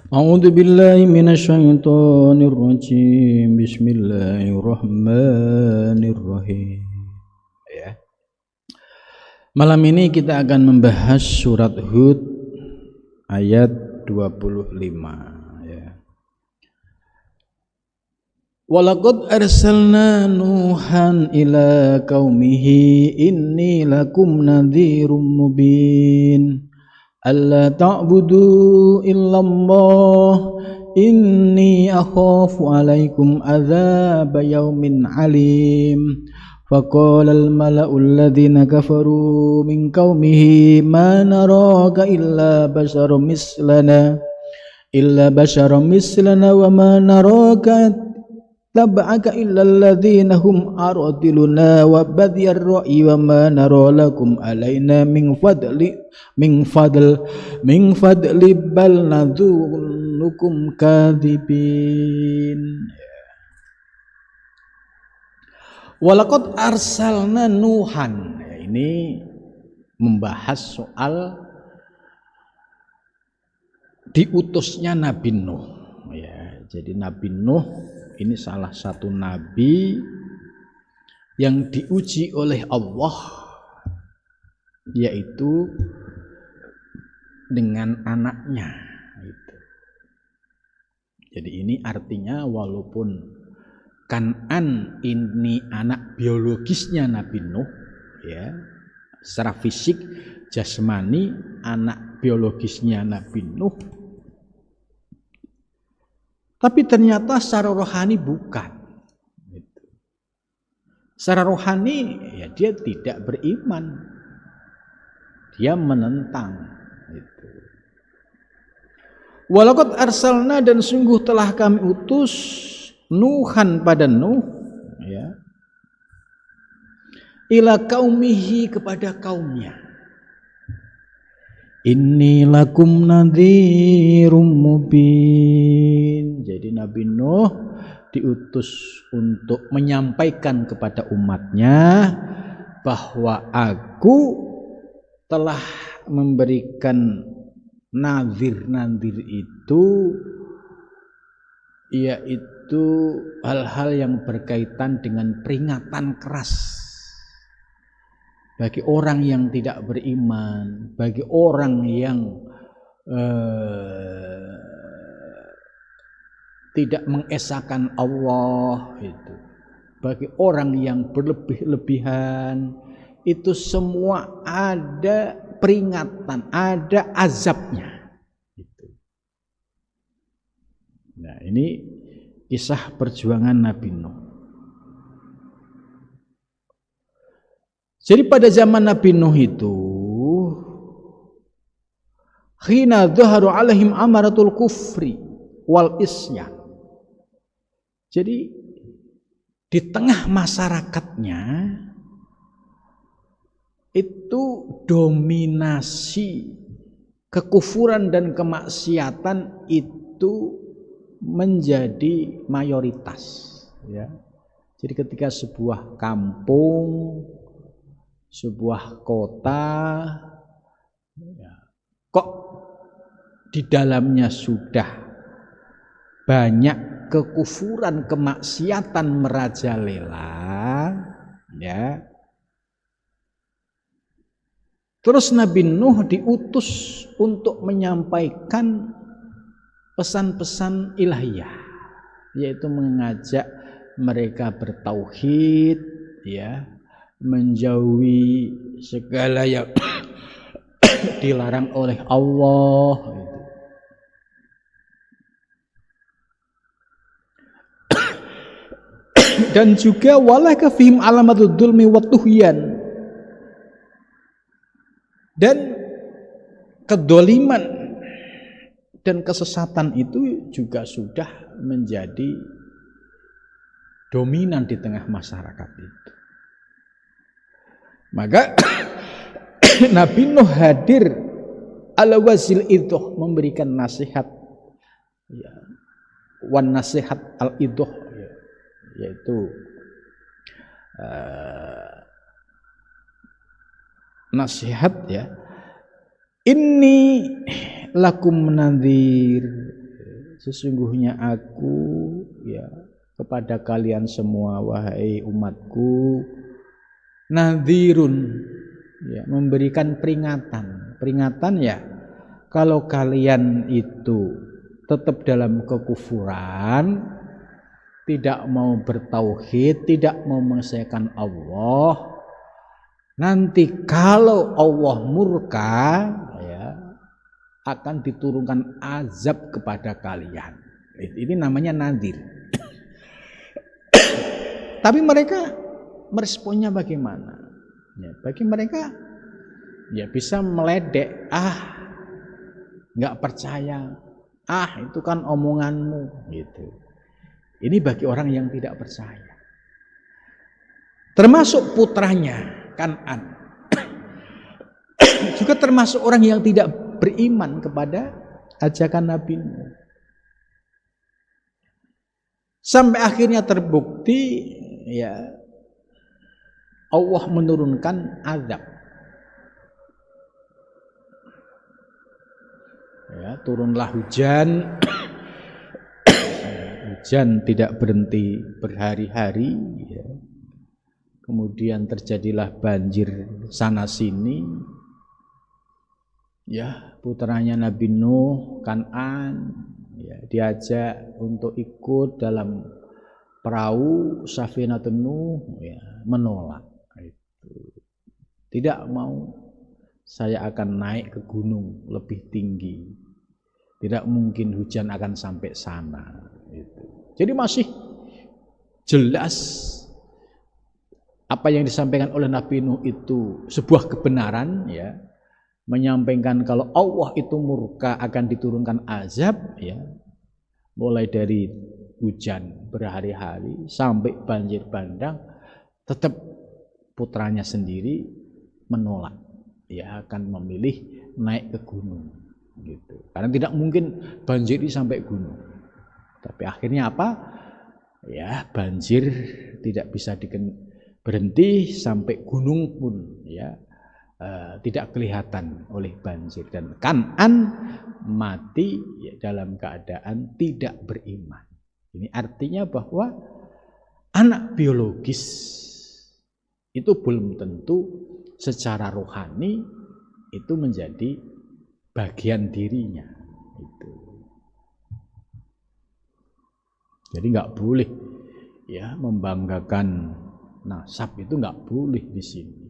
A'udzu billahi minasyaitonir rajim. Bismillahirrahmanirrahim. Ya. Malam ini kita akan membahas surat Hud ayat 25 ya. Walaqad arsalna Nuhan ila qaumihi inni lakum nadhirum mubin. Alla ta'budu illallah inni akhafu alaikum adzab yaumin alim. Faqala al-mala'u alladhina kafaru min qaumihi ma naraka illa basharum mislana wa ma naraka tab'aka illa alladhina hum aradiluna wa badiyar ra'i wa ma nara lakum alaina min fadli bal nadhunnukum kadhibin. Walaqad arsalna Nuhan. Ini membahas soal diutusnya Nabi Nuh ya. Jadi Nabi Nuh ini salah satu nabi yang diuji oleh Allah, yaitu dengan anaknya. Jadi ini artinya walaupun Kan'an ini anak biologisnya Nabi Nuh, ya, secara fisik jasmani anak biologisnya Nabi Nuh, tapi ternyata secara rohani bukan. Secara rohani ya dia tidak beriman, dia menentang. Walaqad arsalna, dan sungguh telah kami utus Nuhan pada Nuh, ya, ila qaumihi, kepada kaumnya. Inni lakum nadhirum mubin. Jadi Nabi Nuh diutus untuk menyampaikan kepada umatnya bahwa aku telah memberikan nadhir itu, yaitu hal-hal yang berkaitan dengan peringatan keras bagi orang yang tidak beriman, bagi orang yang tidak mengesahkan Allah, itu, bagi orang yang berlebih-lebihan, itu semua ada peringatan, ada azabnya. Nah, ini kisah perjuangan Nabi Nuh. Jadi pada zaman Nabi Nuh itu, khina dhaharu alaihim amaratul kufri wal isyan. Jadi di tengah masyarakatnya itu dominasi kekufuran dan kemaksiatan itu menjadi mayoritas, ya. Jadi ketika sebuah kampung, sebuah kota, ya, kok di dalamnya sudah banyak kekufuran, kemaksiatan merajalela, ya. Terus Nabi Nuh diutus untuk menyampaikan pesan-pesan ilahiyah, yaitu mengajak mereka bertauhid, ya, menjauhi segala yang dilarang oleh Allah. Dan juga walaka fihim alamatud dzulmi wat tuhyan, dan kedoliman dan kesesatan itu juga sudah menjadi dominan di tengah masyarakat itu. Maka Nabi Nuh hadir ala wazil idhoh, memberikan nasihat, ya, wan nasihat al idhoh, yaitu nasihat, ya. Inni lakum nadhir, sesungguhnya aku ya kepada kalian semua wahai umatku nadhirun, ya, memberikan peringatan ya, kalau kalian itu tetap dalam kekufuran, tidak mau bertauhid, tidak mau mengesahkan Allah, nanti kalau Allah murka ya akan diturunkan azab kepada kalian. Ini namanya nadhir. Tapi mereka meresponnya bagaimana? Ya, bagi mereka ya bisa meledek, nggak percaya, itu kan omonganmu gitu. Ini bagi orang yang tidak percaya. Termasuk putranya Kan'an. Juga termasuk orang yang tidak beriman kepada ajakan Nabi Nuh. Sampai akhirnya terbukti ya Allah menurunkan azab. Ya, turunlah hujan. Hujan tidak berhenti berhari-hari ya. Kemudian terjadilah banjir sana sini. Ya, putranya Nabi Nuh, Kan'an, ya, diajak untuk ikut dalam perahu Safinatun Nuh, ya, menolak. Tidak mau, saya akan naik ke gunung lebih tinggi. Tidak mungkin hujan akan sampai sana. Jadi masih jelas apa yang disampaikan oleh Nabi Nuh itu sebuah kebenaran, ya, menyampaikan kalau Allah itu murka akan diturunkan azab, ya, mulai dari hujan berhari-hari sampai banjir bandang, tetap putranya sendiri menolak, ya, akan memilih naik ke gunung, gitu. Karena tidak mungkin banjir sampai gunung. Tapi akhirnya apa? Ya, banjir tidak bisa berhenti sampai gunung pun, ya, tidak kelihatan oleh banjir, dan Kan'an mati ya, dalam keadaan tidak beriman. Ini artinya bahwa anak biologis itu belum tentu secara rohani itu menjadi bagian dirinya. Itu. Jadi nggak boleh ya membanggakan nasab, itu nggak boleh di sini.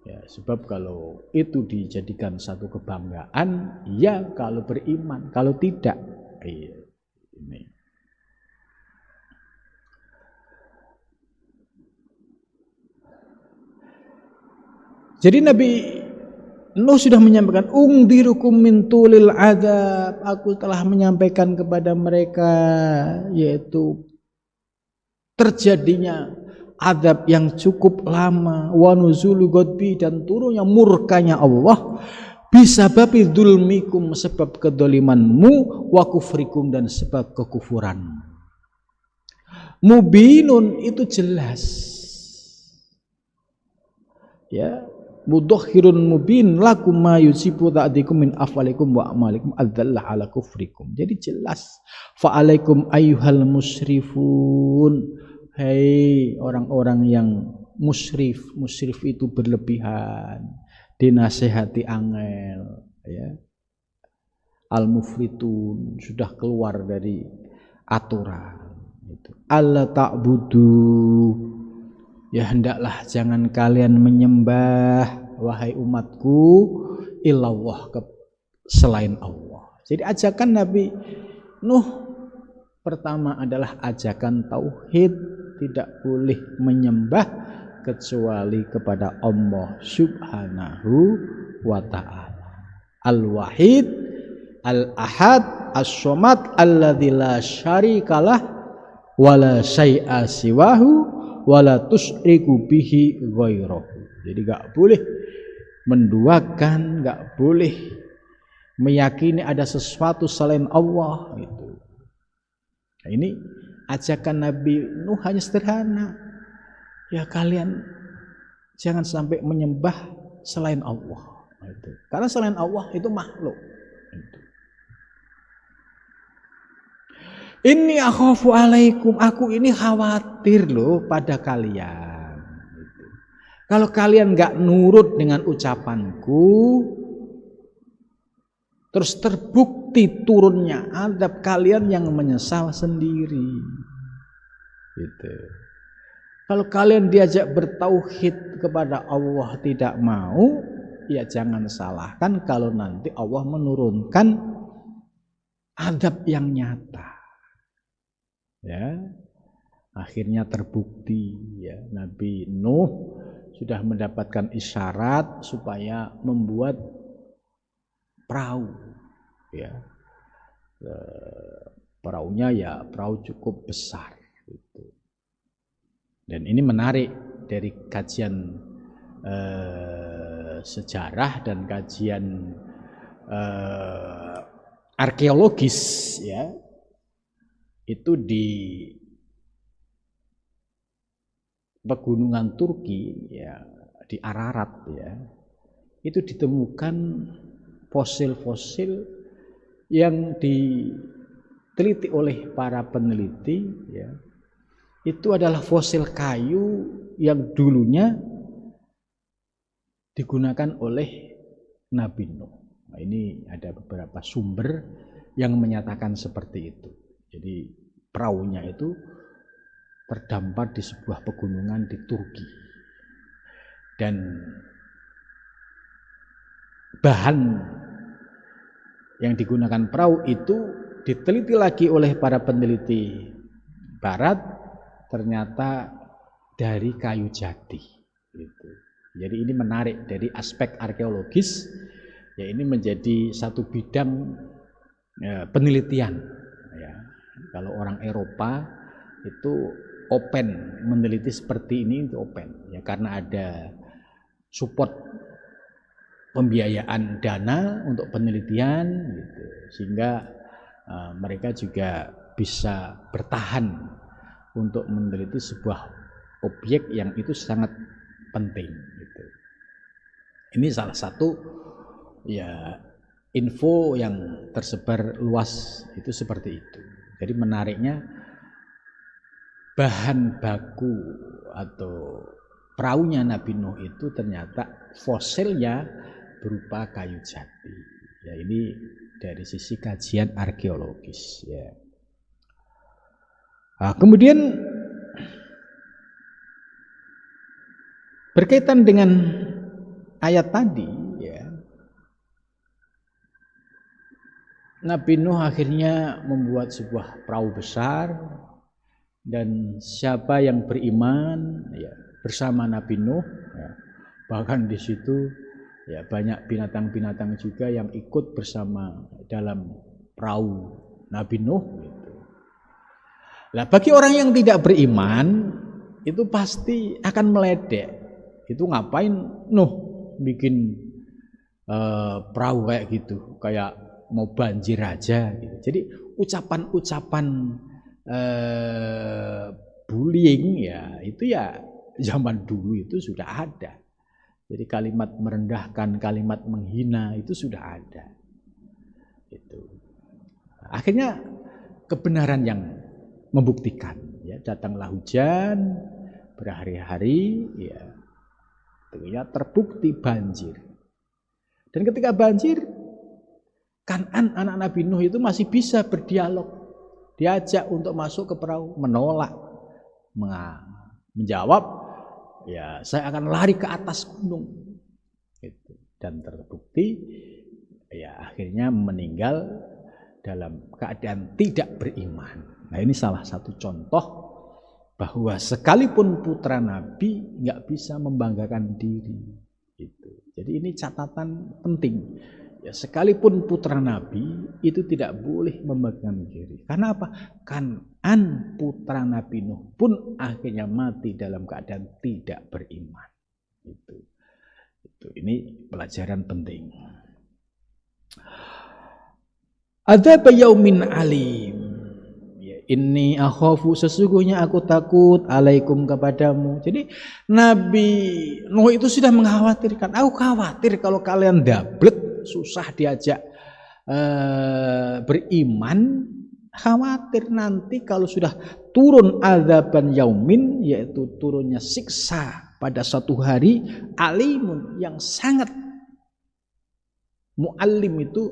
Ya, sebab kalau itu dijadikan satu kebanggaan, ya kalau beriman, kalau tidak, iya. Ini. Jadi Nabi Nuh sudah menyampaikan, ungdirukum min tulil adab, aku telah menyampaikan kepada mereka, yaitu terjadinya adab yang cukup lama, wa nuzulu ghadbi, dan turunnya murkanya Allah, bisa babi dzulmikum, sebab kedolimanmu, wa kufrikum, dan sebab kekufuranmu. Mubinun itu jelas, ya, mudhakhirun mubin lakum ma yusibu ta'dikum min afalikum wa amalikum adzalla ala kufrikum. Jadi jelas, fa alaikum ayyuhal musrifun, hei orang-orang yang musrif itu berlebihan, dinasehati angel, ya, al mufritun, sudah keluar dari aturan itu. Alla ta'budu, ya hendaklah jangan kalian menyembah wahai umatku illallah, selain Allah. Jadi ajakan Nabi Nuh pertama adalah ajakan tauhid, tidak boleh menyembah kecuali kepada Allah Subhanahu wa ta'ala. Al-Wahid, Al-Ahad, As-Somad, alladzi la syarikalah wala syai'a siwahu wala tusyriku bihi ghairahu. Jadi enggak boleh menduakan, enggak boleh meyakini ada sesuatu selain Allah itu. Nah, ini ajakan Nabi Nuh hanya sederhana. Ya, kalian jangan sampai menyembah selain Allah. Itu. Karena selain Allah itu makhluk. Itu. Inni akhafu alaikum, aku ini khawatir loh pada kalian. Kalau kalian nggak nurut dengan ucapanku, terus terbukti turunnya azab, kalian yang menyesal sendiri. Gitu. Kalau kalian diajak bertauhid kepada Allah tidak mau, ya jangan salahkan kalau nanti Allah menurunkan azab yang nyata. Ya, akhirnya terbukti ya Nabi Nuh sudah mendapatkan isyarat supaya membuat perahu, ya perahunya ya perahu cukup besar gitu. Dan ini menarik dari kajian sejarah dan kajian arkeologis ya, itu di pegunungan Turki ya, di Ararat ya, itu ditemukan fosil-fosil yang diteliti oleh para peneliti ya, itu adalah fosil kayu yang dulunya digunakan oleh Nabi Nuh. Nah, ini ada beberapa sumber yang menyatakan seperti itu. Jadi perahunya itu terdampar di sebuah pegunungan di Turki. Dan bahan yang digunakan perahu itu diteliti lagi oleh para peneliti barat, ternyata dari kayu jati. Gitu. Jadi ini menarik dari aspek arkeologis, ya ini menjadi satu bidang penelitian. Ya. Kalau orang Eropa itu open meneliti seperti ini, itu open ya, karena ada support pembiayaan dana untuk penelitian gitu, sehingga mereka juga bisa bertahan untuk meneliti sebuah objek yang itu sangat penting gitu. Ini salah satu ya info yang tersebar luas itu seperti itu. Jadi menariknya bahan baku atau perahunya Nabi Nuh itu ternyata fosilnya berupa kayu jati. Ya ini dari sisi kajian arkeologis ya. Nah, kemudian berkaitan dengan ayat tadi ya, Nabi Nuh akhirnya membuat sebuah perahu besar, dan siapa yang beriman ya bersama Nabi Nuh ya, bahkan di situ ya banyak binatang-binatang juga yang ikut bersama dalam perahu Nabi Nuh gitu. Nah, bagi orang yang tidak beriman itu pasti akan meledek. Itu ngapain Nuh bikin perahu kayak gitu, kayak mau banjir aja gitu. Jadi ucapan-ucapan bullying ya itu ya zaman dulu itu sudah ada. Jadi kalimat merendahkan, kalimat menghina itu sudah ada. Itu. Akhirnya kebenaran yang membuktikan ya, datanglah hujan berhari-hari ya, tentunya terbukti banjir. Dan ketika banjir, Kan'an anak Nabi Nuh itu masih bisa berdialog, diajak untuk masuk ke perahu, menolak, menjawab, ya saya akan lari ke atas gunung. Gitu. Dan terbukti, ya akhirnya meninggal dalam keadaan tidak beriman. Nah ini salah satu contoh bahwa sekalipun putra Nabi nggak bisa membanggakan diri. Gitu. Jadi ini catatan penting. Ya, sekalipun putra Nabi itu tidak boleh membanggakan diri. Karena apa? Kan'an putra Nabi Nuh pun akhirnya mati dalam keadaan tidak beriman. Itu ini pelajaran penting. Adzab yaumin alim. Ya, inni akhafu, sesungguhnya aku takut alaikum kepadamu. Jadi Nabi Nuh itu sudah mengkhawatirkan. Aku khawatir kalau kalian dablek, susah diajak beriman, Khawatir nanti kalau sudah turun adzaban yaumin, yaitu turunnya siksa pada suatu hari, alimun yang sangat mu'allim itu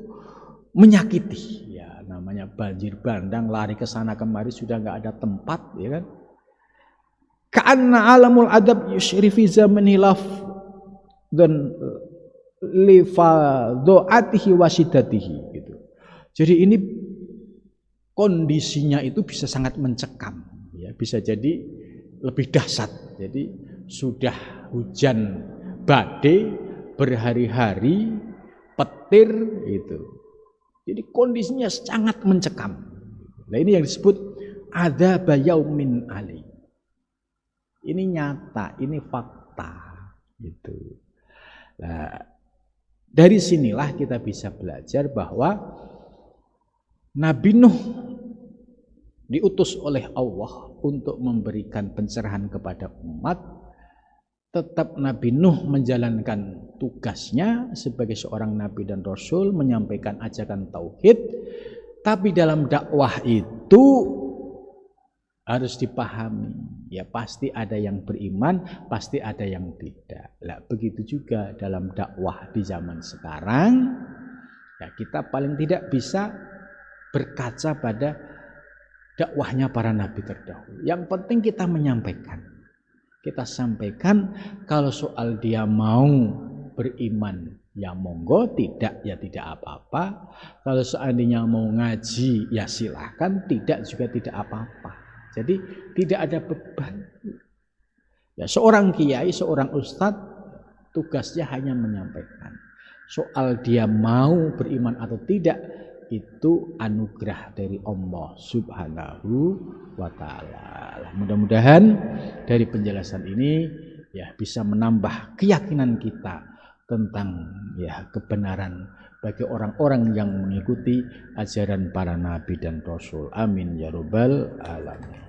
menyakiti. Ya namanya banjir bandang, lari ke sana kemari sudah nggak ada tempat, ya kan? Ka'anna alamul adab yushrifi zamani laf dan lifadho'atihi wasidatihi gitu. Jadi ini kondisinya itu bisa sangat mencekam, ya, bisa jadi lebih dahsyat. Jadi sudah hujan badai berhari-hari, petir itu. Jadi kondisinya sangat mencekam. Nah ini yang disebut adzab yaumin ali. Ini nyata, ini fakta gitu. Nah, dari sinilah kita bisa belajar bahwa Nabi Nuh diutus oleh Allah untuk memberikan pencerahan kepada umat. Tetap Nabi Nuh menjalankan tugasnya sebagai seorang nabi dan rasul, menyampaikan ajakan tauhid. Tapi dalam dakwah itu harus dipahami, ya pasti ada yang beriman, pasti ada yang tidak. Nah, begitu juga dalam dakwah di zaman sekarang, ya kita paling tidak bisa berkaca pada dakwahnya para nabi terdahulu. Yang penting kita menyampaikan. Kita sampaikan, kalau soal dia mau beriman, ya monggo, tidak ya tidak apa-apa. Kalau seandainya mau ngaji, ya silahkan, tidak juga tidak apa-apa. Jadi tidak ada beban. Ya, seorang kiai, seorang ustadz, tugasnya hanya menyampaikan. Soal dia mau beriman atau tidak, itu anugerah dari Allah Subhanahu wa ta'ala. Mudah-mudahan dari penjelasan ini ya bisa menambah keyakinan kita tentang ya kebenaran bagi orang-orang yang mengikuti ajaran para nabi dan rasul. Amin ya rabbal alamin.